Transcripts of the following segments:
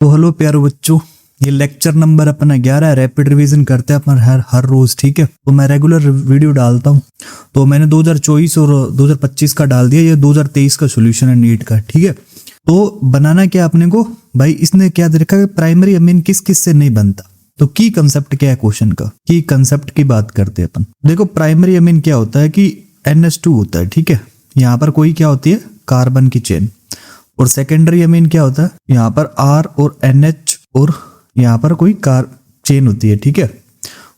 तो हेलो प्यारे बच्चों, ये लेक्चर नंबर अपना 11 है। रैपिड रिवीजन करते हैं अपन हर रोज, ठीक है। तो मैं रेगुलर वीडियो डालता हूँ। तो मैंने 2024 और 2025 का डाल दिया, ये 2023 का सोल्यूशन है नीट का, ठीक है। तो बनाना क्या अपने को भाई, इसने क्या दे रखा है, प्राइमरी अमीन किस किस से नहीं बनता। तो की कंसेप्ट क्या है क्वेश्चन का, की कंसेप्ट की बात करते हैं अपन। देखो प्राइमरी अमीन क्या होता है कि NH2 होता है, ठीक है। यहाँ पर कोई क्या होती है, कार्बन की चेन। और सेकेंडरी अमीन क्या होता है, यहाँ पर R और NH और यहाँ पर कोई कार चेन होती है, ठीक है।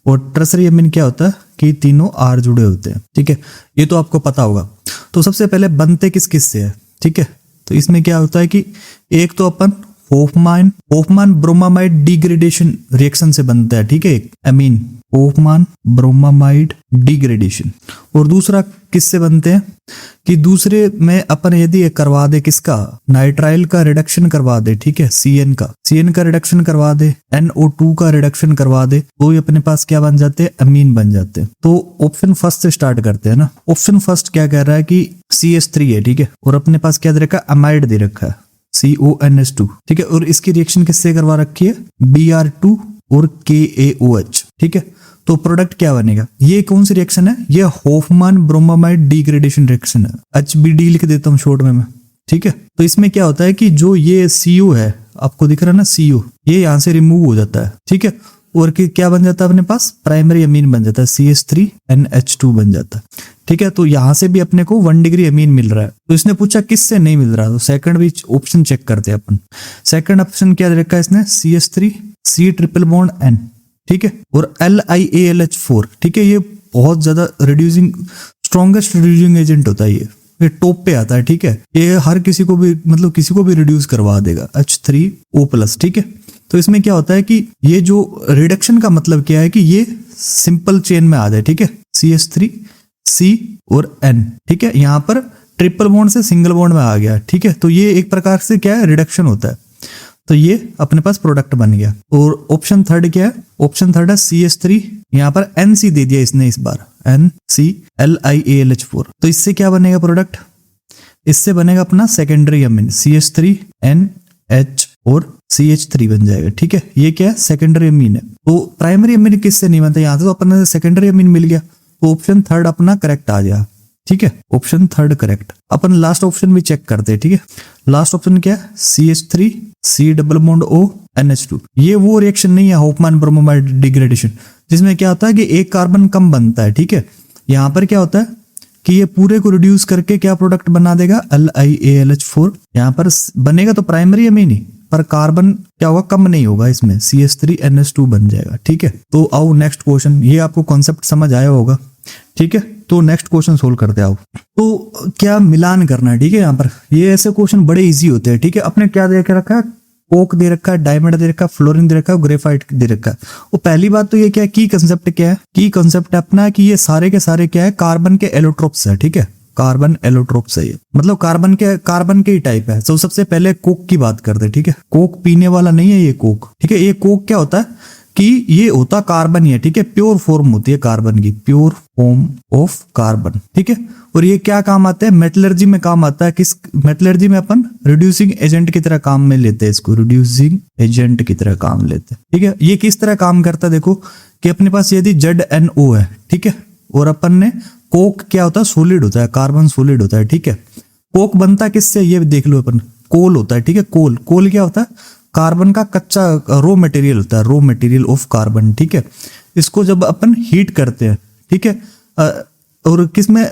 और टर्सरी अमीन क्या होता है कि तीनों R जुड़े होते हैं, ठीक है। ये तो आपको पता होगा। तो सबसे पहले बनते किस किस से है, ठीक है। तो इसमें क्या होता है कि एक तो अपन होफमान ब्रोमामाइड डिग्रेडेशन रिएक्शन से बनता है, ठीक है, एक अमीन होफमान ब्रोमामाइड डिग्रेडेशन। और दूसरा किससे बनते हैं कि दूसरे में अपन यदि करवा दे किसका, नाइट्राइल का रिडक्शन करवा दे, ठीक है, CN का रिडक्शन करवा दे, NO2 का रिडक्शन करवा दे, तो ये अपने पास क्या बन जाते हैं, अमीन बन जाते हैं। तो ऑप्शन फर्स्ट से स्टार्ट करते हैं ना। ऑप्शन फर्स्ट क्या कह रहा है कि CH3 है, ठीक है। और अपने पास क्या दे रखा है, अमाइड दे रखा है CONS2, ठीक है। और इसकी रिएक्शन किससे करवा रखी है, Br2 और KaOH, ठीक है। तो प्रोडक्ट क्या बनेगा, ये कौन सी रिएक्शन है, ये होफमान ब्रोमामाइड डिग्रेडेशन रिएक्शन है। HBD लिख देता हूँ शॉर्ट में मैं, ठीक है। तो इसमें क्या होता है कि जो ये CO है, आपको दिख रहा है ना CO, ये यहाँ से रिमूव हो जाता है, ठीक है। और क्या बन जाता है अपने पास, प्राइमरी अमीन बन जाता है, CH3NH2 बन जाता है, ठीक है। तो यहाँ से भी अपने को 1 डिग्री अमीन मिल रहा है। तो इसने पूछा किससे नहीं मिल रहा, तो सेकंड भी ऑप्शन चेक करते हैं अपन। सेकंड ऑप्शन क्या रखा है इसने, CH3 C triple bond N, ठीक है। और LiAlH4, ठीक है। ये बहुत ज्यादा रिड्यूसिंग, स्ट्रॉन्गेस्ट रिड्यूसिंग एजेंट होता है, ये टॉप पे आता है, ठीक है। ये हर किसी को भी, मतलब किसी को भी रिड्यूस करवा देगा, H3O+, ठीक है। तो इसमें क्या होता है कि ये जो रिडक्शन का मतलब क्या है कि ये सिंपल चेन में आ जाए, ठीक है, CH3 C और N, ठीक है। यहाँ पर ट्रिपल बॉन्ड से सिंगल बॉन्ड में आ गया, ठीक है। तो ये एक प्रकार से क्या है, रिडक्शन होता है। तो ये अपने पास प्रोडक्ट बन गया। और ऑप्शन थर्ड क्या है, ऑप्शन थर्ड है CH3, यहाँ पर NC दे दिया इसने इस बार, NCLiAlH4। तो इससे क्या बनेगा प्रोडक्ट, इससे बनेगा अपना सेकेंडरी अमीन CH3NH और CH3 बन जाएगा, ठीक है। ये क्या है, सेकेंडरी अमीन है। तो प्राइमरी अमीन किससे नहीं बनता, यहाँ से तो अपन सेकेंडरी अमीन मिल गया। तो ऑप्शन थर्ड अपना करेक्ट आ गया, ठीक है। Option third correct. अपन लास्ट ऑप्शन भी चेक करते हैं, ठीक है। लास्ट ऑप्शन क्या है, CH3 C double bond O NH2। ये वो रिएक्शन नहीं है होफमान ब्रोमामाइड डिग्रेडेशन जिसमें क्या होता है कि एक कार्बन कम बनता है, ठीक है। यहाँ पर क्या होता है कि ये पूरे को रिड्यूस करके क्या प्रोडक्ट बना देगा, LiAlH4। यहाँ पर बनेगा तो प्राइमरी अमीन ही, पर कार्बन क्या होगा, कम नहीं होगा इसमें, CH3NH2 बन जाएगा, ठीक है। तो आओ नेक्स्ट क्वेश्चन, ये आपको कॉन्सेप्ट समझ आया होगा, ठीक है। तो नेक्स्ट क्वेश्चन सोल्व करते आओ। तो क्या मिलान करना है, ठीक है। यहाँ पर ये ऐसे क्वेश्चन बड़े इजी होते हैं, ठीक है। अपने क्या दे रखा है, कोक दे रखा है, डायमंड दे रखा है, फ्लोरीन दे रखा है, ग्रेफाइट दे रखा है। और पहली बात तो ये क्या है, की कंसेप्ट क्या है, की कंसेप्ट अपना है कि ये सारे के सारे क्या है, कार्बन के एलोट्रोप्स है, ठीक है। कार्बन एलोट्रोप्स है ये, मतलब कार्बन के ही टाइप है। तो सबसे पहले कोक की बात करते हैं, ठीक है। कोक पीने वाला नहीं है ये कोक, ठीक है। ये कोक क्या होता है कि ये होता कार्बन ही है, ठीक है। प्योर फॉर्म होती है कार्बन की, प्योर फॉर्म ऑफ कार्बन, ठीक है। और ये क्या काम आता है, मेटलर्जी में काम आता है। किस मेटलर्जी में अपन रिड्यूसिंग एजेंट की तरह काम में लेते हैं इसको, रिड्यूसिंग एजेंट की तरह काम लेते हैं, ठीक है। ये किस तरह काम करता है, देखो कि अपने पास यदि ZNO है, ठीक है। और अपन ने कोक क्या होता है, सॉलिड होता है, कार्बन सॉलिड होता है, ठीक है। कोक बनता किससे, ये देख लो अपन, कोल होता है, ठीक है। कोल क्या होता है, कार्बन का कच्चा रॉ मटेरियल होता है, रॉ मटेरियल ऑफ कार्बन, ठीक है। इसको जब अपन हीट करते हैं, ठीक है, और किसमें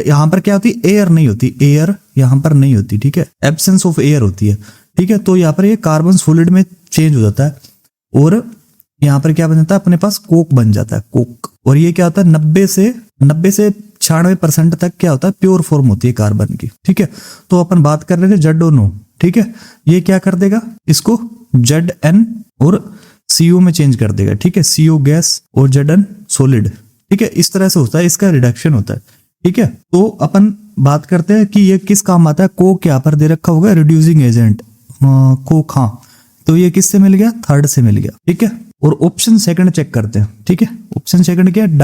यहाँ पर क्या होती है, एयर नहीं होती, एयर यहाँ पर नहीं होती, ठीक है, एब्सेंस ऑफ एयर होती है, ठीक है। तो यहाँ पर ये कार्बन सॉलिड में चेंज हो जाता है और यहाँ पर क्या बन जाता है, अपने पास कोक बन जाता है, कोक। और ये क्या होता है, 90 से 96% तक क्या होता है, प्योर फॉर्म होती है कार्बन की, ठीक है। तो अपन बात कर रहे थे ZNO, ठीक है। ये क्या कर देगा, इसको ZN और CO में चेंज कर देगा, ठीक है। CO गैस और ZN सॉलिड, ठीक है। इस तरह से होता है, इसका रिडक्शन होता है, ठीक है। तो अपन बात करते हैं कि ये किस काम आता है, कोक यहाँ पर दे रखा होगा, रिड्यूसिंग एजेंट कोक, हाँ। तो ये किससे मिल गया, थर्ड से मिल गया, ठीक है। और ऑप्शन सेकंड चेक करते हैं, ठीक है। ऑप्शन सेकंड क्या है,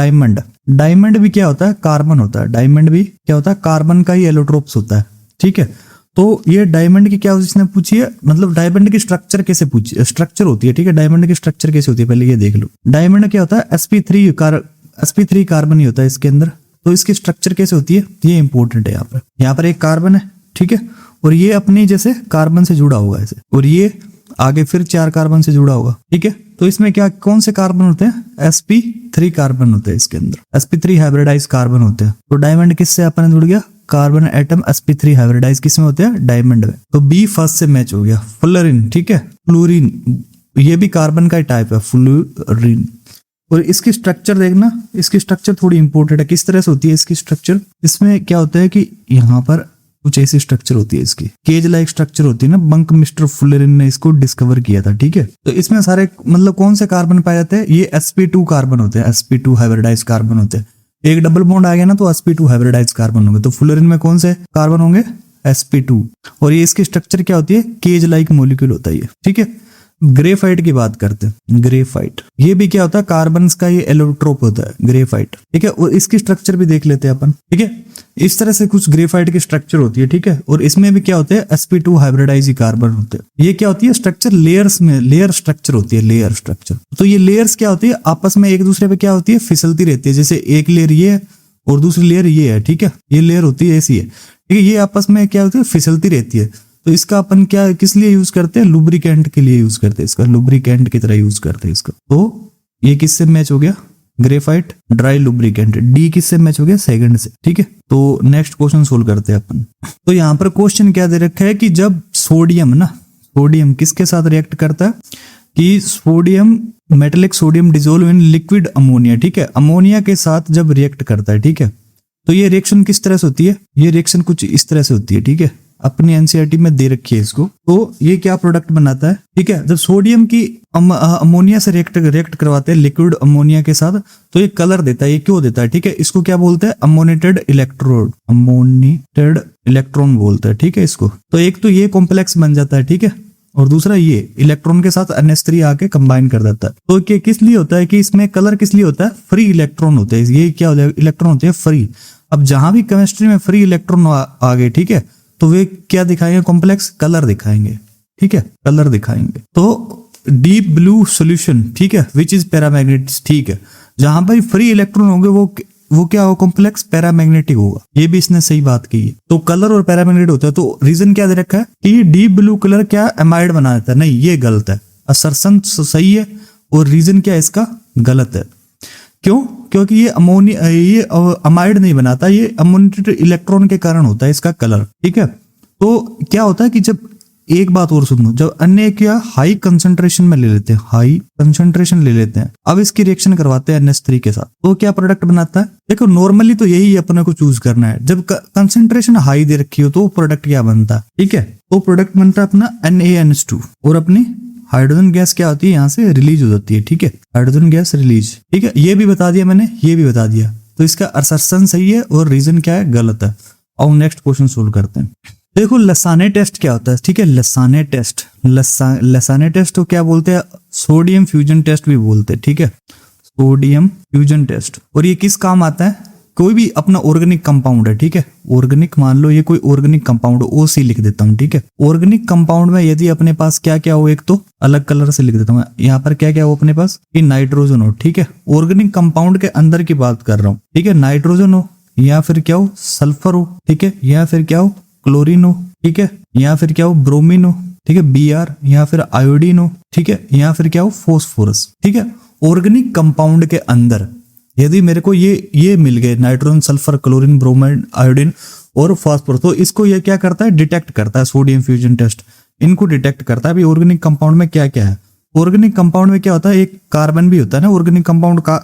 डायमंड भी क्या होता है, कार्बन होता है। डायमंड भी क्या होता है, कार्बन का ही एलोट्रोप्स होता है, ठीक है। तो ये डायमंड की क्या उसने पूछी है, मतलब डायमंड की स्ट्रक्चर कैसे पूछी, स्ट्रक्चर होती है, ठीक है, डायमंड की स्ट्रक्चर कैसे होती है पहले ये देख लो। डायमंड क्या होता है, sp3 कार्बन ही होता है इसके अंदर। तो इसकी स्ट्रक्चर कैसे होती है ये इंपॉर्टेंट है। यहाँ पर एक कार्बन है, ठीक है, और ये अपनी जैसे कार्बन से जुड़ा होगा ऐसे, और ये आगे फिर 4 कार्बन से जुड़ा होगा, ठीक है। तो इसमें क्या कौन से कार्बन होते हैं, sp3 कार्बन होते हैं इसके अंदर, sp3 हाइब्रिडाइज कार्बन होते हैं। तो डायमंड किससे अपने जुड़ गया, कार्बन एटम sp3 हाइब्रिडाइज किस में होते हैं, डायमंड में। तो बी फर्स्ट से मैच हो गया। फ्लोरीन, ठीक है, फ्लोरीन ये भी कार्बन का ही टाइप है, फ्लोरीन। और इसकी स्ट्रक्चर देखना, इसकी स्ट्रक्चर थोड़ी इंपॉर्टेंट है। किस तरह से होती है इसकी स्ट्रक्चर, इसमें क्या होता है कि यहाँ पर कुछ ऐसी स्ट्रक्चर होती है इसकी, केज लाइक स्ट्रक्चर होती है ना। बंक मिस्टर फ्लोरीन ने इसको डिस्कवर किया था, ठीक है। तो इसमें सारे मतलब कौन से कार्बन पाए जाते हैं, ये sp2 कार्बन होते हैं, sp2 हाइब्रिडाइज कार्बन होते हैं। एक डबल बॉन्ड आ गया ना तो sp2 हाइब्रिडाइज कार्बन होंगे। तो फ्लोरीन में कौन से कार्बन होंगे, sp2। और ये इसकी स्ट्रक्चर क्या होती है, केज लाइक मॉलिक्यूल होता है ये, ठीक है। ग्रेफाइट की बात करते हैं, ग्रेफाइट ये भी क्या होता है, कार्बन का ये एलोट्रोप होता है ग्रेफाइट, ठीक है। और इसकी स्ट्रक्चर भी देख लेते हैं अपन, ठीक है। इस तरह से कुछ ग्रेफाइट की स्ट्रक्चर होती है, ठीक है। और इसमें भी क्या होते हैं, sp2 हाइब्रिडाइज कार्बन होते हैं। ये क्या होती है स्ट्रक्चर, लेयर्स में लेयर स्ट्रक्चर होती है, लेयर स्ट्रक्चर। तो ये लेयर्स क्या होती है, आपस में एक दूसरे पे क्या होती है, फिसलती रहती है। जैसे एक लेयर ये है और दूसरी लेयर ये है, ठीक है, ये लेयर होती है ऐसी है, ठीक है। ये आपस में क्या होती है, फिसलती रहती है। तो इसका अपन क्या किस लिए यूज करते हैं, लुब्रिकेंट के लिए यूज करते हैं इसका, लुब्रिकेंट की तरह यूज करते हैं इसका। तो ये किससे मैच हो गया, ग्रेफाइट ड्राई लुब्रिकेंट। डी किससे मैच हो गया, सेकंड से, ठीक है। तो नेक्स्ट क्वेश्चन सोल्व करते हैं अपन। तो यहाँ पर क्वेश्चन क्या दे रखा है कि जब सोडियम ना, सोडियम किसके साथ रिएक्ट करता है, कि sodium metallic sodium dissolve in liquid ammonia, ठीक है, अमोनिया के साथ जब रिएक्ट करता है, ठीक है। तो ये रिएक्शन किस तरह से होती है, ये रिएक्शन कुछ इस तरह से होती है, ठीक है। अपनी एनसीईआरटी में दे रखी है इसको। तो ये क्या प्रोडक्ट बनाता है, ठीक है। जब सोडियम की अमोनिया से रिएक्ट करवाते हैं लिक्विड अमोनिया के साथ, तो ये कलर देता है। ये क्यों देता है, ठीक है। इसको क्या बोलते हैं, अमोनेटेड इलेक्ट्रोड, अमोनेटेड इलेक्ट्रॉन बोलते हैं, ठीक है इसको। तो एक तो ये कॉम्प्लेक्स बन जाता है, ठीक है, और दूसरा ये इलेक्ट्रॉन के साथ NH3 आके कंबाइन कर देता है। तो ये किस लिए होता है कि इसमें कलर किस लिए होता है, फ्री इलेक्ट्रॉन होते हैं। ये क्या इलेक्ट्रॉन होते हैं, फ्री। अब जहां भी केमिस्ट्री में फ्री इलेक्ट्रॉन आ गए, ठीक है, तो वे क्या दिखाएंगे, कॉम्प्लेक्स कलर दिखाएंगे, ठीक है, कलर दिखाएंगे। तो डीप ब्लू सॉल्यूशन, ठीक है, विच इज पैरामैग्नेटिक, ठीक है। जहां पर फ्री इलेक्ट्रॉन होंगे वो क्या होगा, कॉम्प्लेक्स पैरामैग्नेटिक होगा। ये भी इसने सही बात की है। तो कलर और पैरामैग्नेटिक होता है। तो रीजन क्या दे रखा है कि डीप ब्लू कलर क्या एमाइड बना देता है, नहीं ये गलत है। असर्शन सही है और रीजन क्या है इसका, गलत है। क्यों, क्योंकि ये अमोनिया, ये अमाइड नहीं बनाता, ये अमोनेटेड इलेक्ट्रॉन के कारण होता है इसका कलर, ठीक है। तो क्या होता है कि जब, एक बात और सुनो, जब अन्य क्या हाई कंसंट्रेशन में ले लेते हैं, हाई कंसंट्रेशन ले लेते हैं, अब इसकी रिएक्शन करवाते हैं NH3 के साथ, तो क्या प्रोडक्ट बनाता है। देखो नॉर्मली तो यही अपने को चूज करना है। जब कंसंट्रेशन हाई दे रखी हो तो प्रोडक्ट क्या बनता है, ठीक है। तो प्रोडक्ट बनता है अपना NaNH2 और अपनी हाइड्रोजन गैस क्या होती है, यहाँ से रिलीज हो जाती है, ठीक है, हाइड्रोजन गैस रिलीज, ठीक है। ये भी बता दिया मैंने, ये भी बता दिया। तो इसका असर्शन सही है और रीजन क्या है, गलत है। और नेक्स्ट क्वेश्चन सोल्व करते हैं। देखो लसाने टेस्ट क्या होता है, ठीक है, लसाने टेस्ट, लसाने टेस्ट तो क्या बोलते हैं, सोडियम फ्यूजन टेस्ट भी बोलते हैं, ठीक है, सोडियम फ्यूजन टेस्ट। और ये किस काम आता है, कोई भी अपना ऑर्गेनिक कंपाउंड है, ठीक है, ऑर्गेनिक मान लो ये कोई ऑर्गेनिक कंपाउंड, OC लिख देता हूँ, ठीक है। ऑर्गेनिक कंपाउंड में यदि अपने पास क्या क्या हो, एक तो अलग कलर से लिख देता हूँ यहाँ पर, क्या क्या हो अपने पास, कि नाइट्रोजन हो, ठीक है। ऑर्गेनिक कंपाउंड के अंदर की बात कर रहा हूँ, ठीक है, नाइट्रोजन हो, या फिर क्या हो, सल्फर हो, ठीक है, या फिर क्या हो, क्लोरीन हो, ठीक है, या फिर क्या हो, ब्रोमीन हो, ठीक है, Br, या फिर आयोडीन हो, ठीक है, या फिर क्या हो, फॉस्फोरस, ठीक है। ऑर्गेनिक कंपाउंड के अंदर यदि मेरे को ये मिल गए, nitrogen, sulphur, chlorine, bromide, iodine और फास्फोरस, तो इसको ये क्या करता है, डिटेक्ट करता है। सोडियम फ्यूजन टेस्ट इनको डिटेक्ट करता है। अभी ऑर्गेनिक कंपाउंड में क्या क्या है, ऑर्गेनिक कंपाउंड में क्या होता है, एक कार्बन भी होता है ना, ऑर्गेनिक कंपाउंड का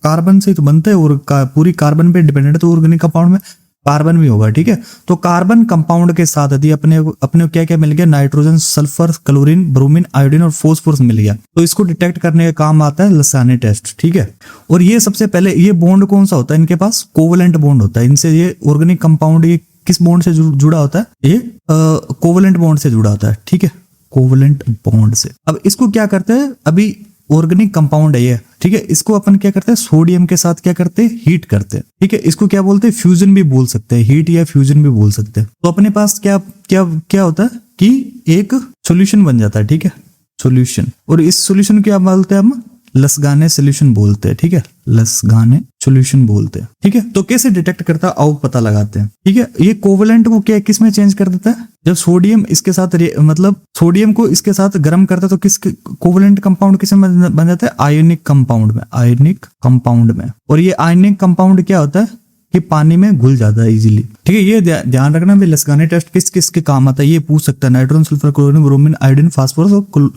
कार्बन से तो बनते हैं और पूरी कार्बन पे डिपेंडेंट है, तो ऑर्गेनिक कंपाउंड में कार्बन भी होगा, ठीक है। तो कार्बन कंपाउंड के साथ यदि अपने क्या क्या मिल गया, nitrogen, sulphur, chlorine, bromine, iodine और फॉस्फोरस मिल गया, तो इसको डिटेक्ट करने का काम आता है लसाने टेस्ट, ठीक है। और ये सबसे पहले ये बॉन्ड कौन सा होता है, इनके पास कोवलेंट बॉन्ड होता है। इनसे ये ऑर्गेनिक कंपाउंड ये किस बॉन्ड से जुड़ा होता है, ये कोवलेंट बॉन्ड से जुड़ा होता है, ठीक है, कोवलेंट बॉन्ड से। अब इसको क्या करते हैं, अभी ऑर्गेनिक कंपाउंड है ये, ठीक है। इसको अपन क्या करते हैं, सोडियम के साथ क्या करते हैं, हीट करते हैं, ठीक है। इसको क्या बोलते हैं, फ्यूजन भी बोल सकते हैं, हीट या फ्यूजन भी बोल सकते हैं। तो अपने पास क्या क्या क्या होता है कि एक सॉल्यूशन बन जाता है, ठीक है, सॉल्यूशन। और इस सॉल्यूशन क्या बोलते हैं हम, लसगाने सॉल्यूशन बोलते हैं, ठीक है, लसगाने सॉल्यूशन बोलते हैं, ठीक है। तो कैसे डिटेक्ट करता है, आओ पता लगाते हैं, ठीक है। ये कोवेलेंट को क्या किस में चेंज कर देता है, जब सोडियम इसके साथ मतलब सोडियम को इसके साथ गर्म करता है तो किस कोवेलेंट कंपाउंड किस में बन जाता है, आयोनिक कंपाउंड में, आयोनिक कंपाउंड में। और ये आयोनिक कंपाउंड क्या होता है कि पानी में घुल जाता है इजीली, ठीक है। ये ध्यान रखना भी, लसगाने टेस्ट किस किस के काम आता है ये पूछ सकता है, nitrogen, sulphur, chlorine, bromine, iodine, phosphorus और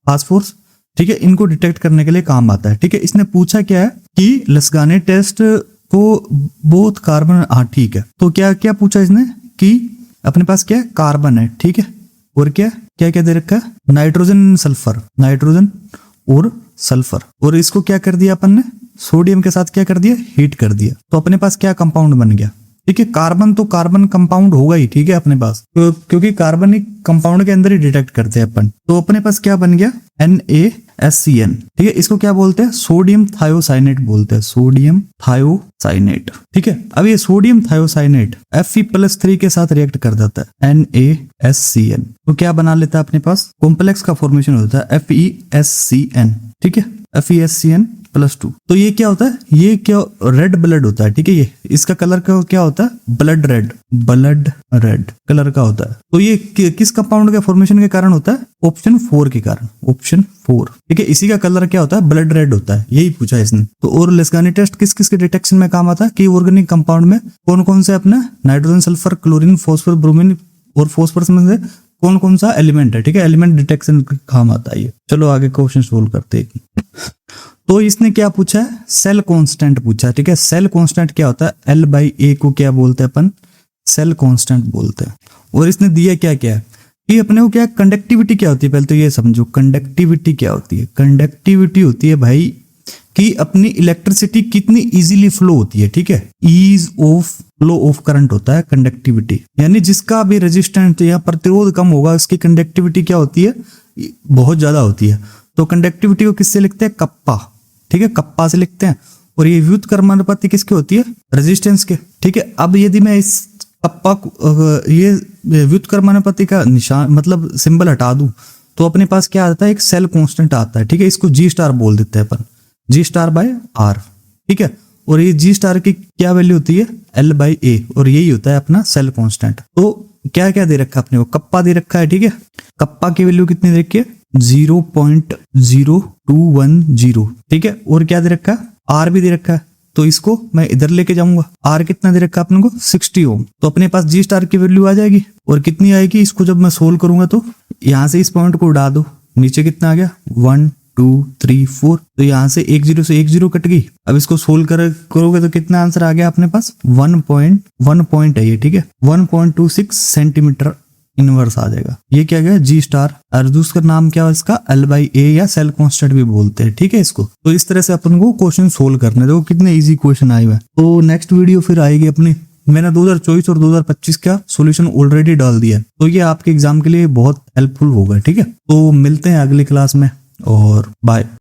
फास्फोरस, ठीक है, इनको डिटेक्ट करने के लिए काम आता है, ठीक है। इसने पूछा क्या है कि लसगाने टेस्ट को बोथ कार्बन, हाँ ठीक है। तो क्या क्या पूछा इसने कि अपने पास क्या है, कार्बन है, ठीक है, और क्या क्या क्या दे रखा है, नाइट्रोजन सल्फर, नाइट्रोजन और सल्फर। और इसको क्या कर दिया अपन ने, सोडियम के साथ क्या कर दिया, हीट कर दिया। तो अपने पास क्या कंपाउंड बन गया, ठीक है। कार्बन तो कार्बन कंपाउंड होगा ही, ठीक है, अपने पास क्योंकि कार्बन एक कंपाउंड के अंदर ही डिटेक्ट करते हैं अपन। तो अपने पास क्या बन गया, NaSCN, ठीक है। इसको क्या बोलते हैं, सोडियम थायोसाइनेट बोलते हैं, सोडियम थायोसाइनेट, ठीक है। अब ये सोडियम थायोसाइनेट Fe+3 के साथ रिएक्ट कर जाता है, NaSCN, तो क्या बना लेता है अपने पास, कॉम्प्लेक्स का फॉर्मेशन होता है FeSCN, ठीक है, FeSCN+2। तो ये क्या होता है, ये क्या रेड ब्लड होता है, ठीक है। ये इसका कलर क्या होता है, blood red, blood red colour का होता है। तो ये किस कंपाउंड के फॉर्मेशन के कारण होता है, ऑप्शन 4 के कारण, ऑप्शन 4, ठीक है। इसी का कलर क्या होता है, ब्लड रेड होता है, यही पूछा इसने। तो और लसगाने टेस्ट किस किस के डिटेक्शन में काम आता है कि ऑर्गेनिक कंपाउंड में कौन कौन से अपना nitrogen, sulphur, chlorine, phosphorus, bromine और फॉस्फोरस में से कौन कौन सा एलिमेंट है, ठीक है, एलिमेंट डिटेक्शन का काम आता है ये। चलो आगे क्वेश्चन सोल्व करते हैं। तो इसने क्या पूछा है, सेल कांस्टेंट पूछा, ठीक है। सेल कांस्टेंट क्या होता है, L/A को क्या बोलते हैं अपन, सेल कांस्टेंट बोलते हैं। और इसने दिया क्या क्या है कि अपने को क्या कंडक्टिविटी क्या होती है, पहले तो ये समझो कंडक्टिविटी क्या होती है। कंडक्टिविटी होती है भाई कि अपनी इलेक्ट्रिसिटी कितनी इजीली फ्लो होती है, ठीक है, ease of flow of current होता है कंडक्टिविटी, यानी जिसका भी रेजिस्टेंस या प्रतिरोध कम होगा उसकी कंडक्टिविटी क्या होती है, बहुत ज्यादा होती है। तो कंडक्टिविटी को किससे लिखते हैं, कप्पा, ठीक है, कप्पा से लिखते हैं। और ये व्युत्क्रमानुपाती किसकी होती है, रेजिस्टेंस के, ठीक है। अब यदि मैं इस कप्पा ये व्युत्क्रमानुपाती का निशान मतलब सिंबल हटा दूं तो अपने पास क्या आता है, एक सेल कांस्टेंट आता है, ठीक है। इसको G* बोल देते हैं अपन, G*/R, ठीक है। और ये G* की क्या वैल्यू होती है, L/A, और यही होता है अपना सेल कांस्टेंट। तो क्या क्या दे रखा है अपने को, कप्पा दे रखा है, ठीक है। कप्पा की वैल्यू कितनी दे रखी है, 0.0210, ठीक है। और क्या दे रखा है, R भी दे रखा है। तो इसको मैं इधर लेके जाऊंगा, R कितना दे रखा है अपने को, 60 ओम। तो अपने पास G* की वैल्यू आ जाएगी। और कितनी आएगी, इसको जब मैं सोल्व करूंगा तो यहां से इस पॉइंट को उड़ा दो, नीचे कितना आ गया, 1 2 3 4। तो यहाँ से 1 0 से 1 0 कट गई। अब इसको सोल्व करोगे तो कितना आंसर आ गया अपने पास, 1 पॉइंट है ये, ठीक है, 1.26 सेंटीमीटर इनवर्स आ जाएगा। ये क्या गया, G*। और दूसरा नाम क्या है इसका, L/A या सेल कांस्टेंट भी बोलते हैं, ठीक है इसको। तो इस तरह से अपन को क्वेश्चन सोल्व करने, देखो कितने इजी क्वेश्चन आए हुए हैं। तो नेक्स्ट वीडियो फिर आएगी अपनी, मैंने 2024 और 2025 का सॉल्यूशन ऑलरेडी डाल दिया है, तो ये आपके एग्जाम के लिए बहुत हेल्पफुल होगा, ठीक है। तो मिलते हैं अगली क्लास में और बाय।